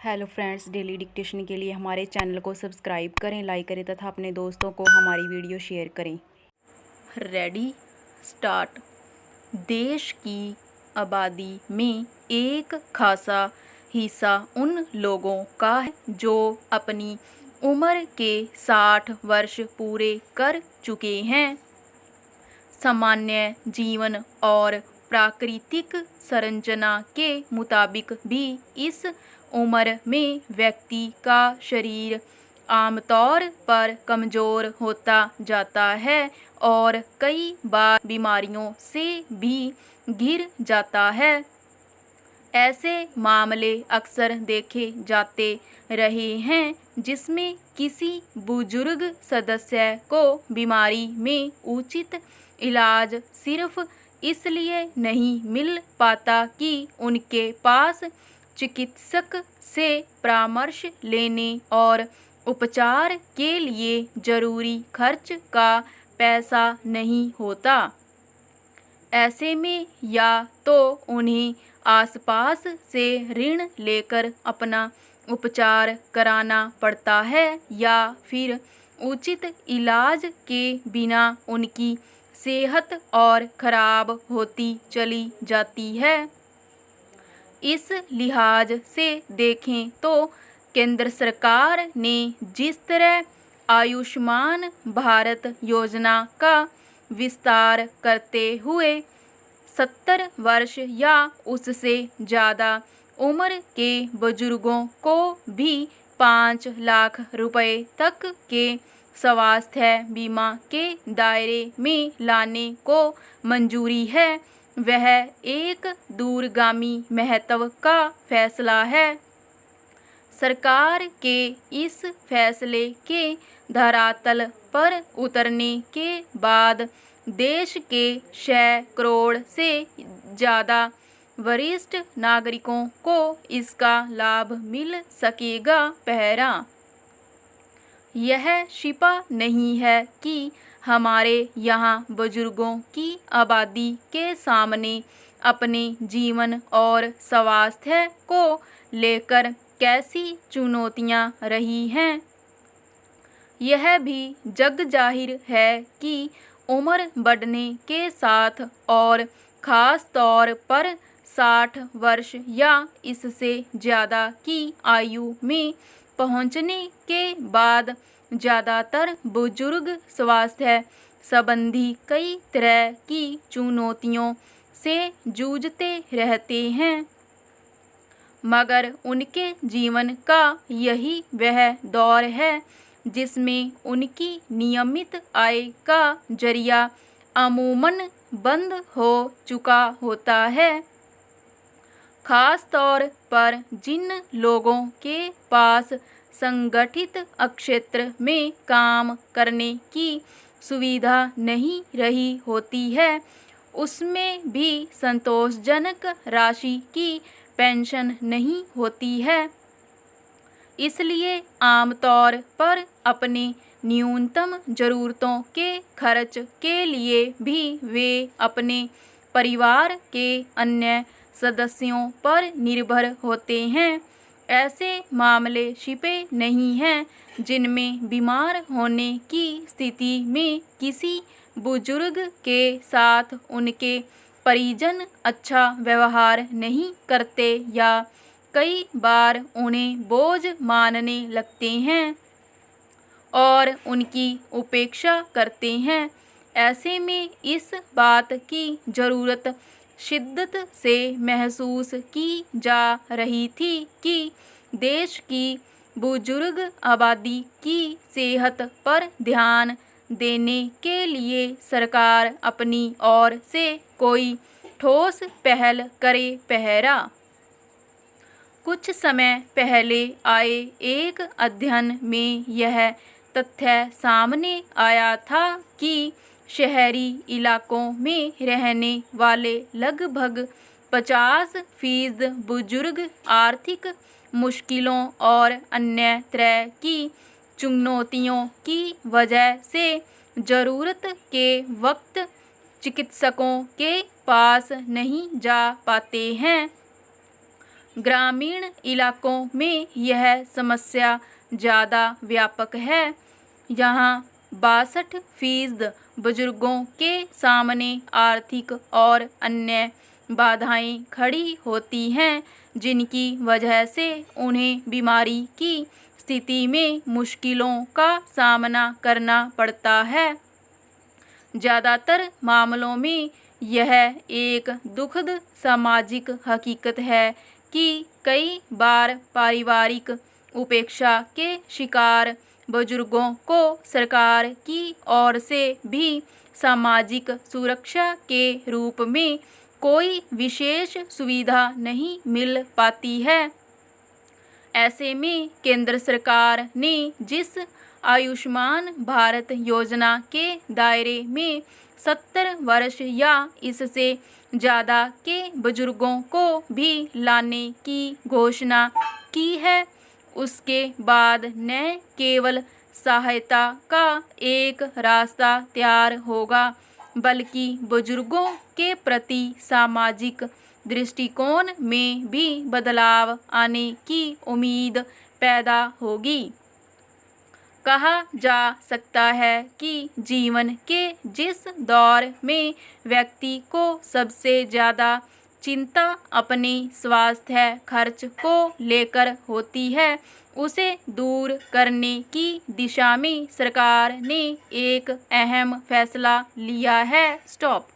Hello friends, daily dictation के लिए हमारे चैनल को सब्सक्राइब करें, लाइक करें तथा अपने दोस्तों को हमारी वीडियो शेयर करें। Ready start. देश की आबादी में एक खासा हिस्सा उन लोगों का है जो अपनी उम्र के 60 वर्ष पूरे कर चुके हैं। सामान्य जीवन और प्राकृतिक संरचना के मुताबिक भी इस उम्र में व्यक्ति का शरीर आमतौर पर कमज़ोर होता जाता है और कई बार बीमारियों से भी घिर जाता है। ऐसे मामले अक्सर देखे जाते रहे हैं जिसमें किसी बुजुर्ग सदस्य को बीमारी में उचित इलाज सिर्फ इसलिए नहीं मिल पाता कि उनके पास चिकित्सक से परामर्श लेने और उपचार के लिए ज़रूरी खर्च का पैसा नहीं होता। ऐसे में या तो उन्हें आसपास से ऋण लेकर अपना उपचार कराना पड़ता है या फिर उचित इलाज के बिना उनकी सेहत और खराब होती चली जाती है। इस लिहाज से देखें तो केंद्र सरकार ने जिस तरह आयुष्मान भारत योजना का विस्तार करते हुए 70 वर्ष या उससे ज़्यादा उम्र के बुजुर्गों को भी 5 लाख रुपए तक के स्वास्थ्य बीमा के दायरे में लाने को मंजूरी है, वह एक दूरगामी महत्व का फैसला है। सरकार के इस फैसले के धरातल पर उतरने के बाद देश के 6 करोड़ से ज़्यादा वरिष्ठ नागरिकों को इसका लाभ मिल सकेगा। पहरा यह छिपा नहीं है कि हमारे यहाँ बुजुर्गों की आबादी के सामने अपने जीवन और स्वास्थ्य को लेकर कैसी चुनौतियाँ रही हैं। यह भी जग जाहिर है कि उम्र बढ़ने के साथ और ख़ास तौर पर 60 वर्ष या इससे ज़्यादा की आयु में पहुँचने के बाद ज़्यादातर बुजुर्ग स्वास्थ्य संबंधी कई तरह की चुनौतियों से जूझते रहते हैं, मगर उनके जीवन का यही वह दौर है जिसमें उनकी नियमित आय का जरिया अमूमन बंद हो चुका होता है। ख़ास तौर पर जिन लोगों के पास संगठित क्षेत्र में काम करने की सुविधा नहीं रही होती है, उसमें भी संतोषजनक राशि की पेंशन नहीं होती है। इसलिए आमतौर पर अपने न्यूनतम ज़रूरतों के खर्च के लिए भी वे अपने परिवार के अन्य सदस्यों पर निर्भर होते हैं। ऐसे मामले छिपे नहीं हैं जिनमें बीमार होने की स्थिति में किसी बुजुर्ग के साथ उनके परिजन अच्छा व्यवहार नहीं करते या कई बार उन्हें बोझ मानने लगते हैं और उनकी उपेक्षा करते हैं। ऐसे में इस बात की ज़रूरत शिद्दत से महसूस की जा रही थी कि देश की बुजुर्ग आबादी की सेहत पर ध्यान देने के लिए सरकार अपनी ओर से कोई ठोस पहल करे। पहरा कुछ समय पहले आए एक अध्ययन में यह तथ्य सामने आया था कि शहरी इलाकों में रहने वाले लगभग 50% बुजुर्ग आर्थिक मुश्किलों और अन्य तरह की चुनौतियों की वजह से ज़रूरत के वक्त चिकित्सकों के पास नहीं जा पाते हैं। ग्रामीण इलाकों में यह समस्या ज़्यादा व्यापक है। यहाँ 62% बुजुर्गों के सामने आर्थिक और अन्य बाधाएं खड़ी होती हैं, जिनकी वजह से उन्हें बीमारी की स्थिति में मुश्किलों का सामना करना पड़ता है। ज़्यादातर मामलों में यह एक दुखद सामाजिक हकीकत है कि कई बार पारिवारिक उपेक्षा के शिकार बुजुर्गों को सरकार की ओर से भी सामाजिक सुरक्षा के रूप में कोई विशेष सुविधा नहीं मिल पाती है। ऐसे में केंद्र सरकार ने जिस आयुष्मान भारत योजना के दायरे में 70 वर्ष या इससे ज़्यादा के बुजुर्गों को भी लाने की घोषणा की है, उसके बाद न केवल सहायता का एक रास्ता तैयार होगा, बल्कि बुजुर्गों के प्रति सामाजिक दृष्टिकोण में भी बदलाव आने की उम्मीद पैदा होगी। कहा जा सकता है कि जीवन के जिस दौर में व्यक्ति को सबसे ज़्यादा चिंता अपने स्वास्थ्य खर्च को लेकर होती है, उसे दूर करने की दिशा में सरकार ने एक अहम फैसला लिया है। स्टॉप।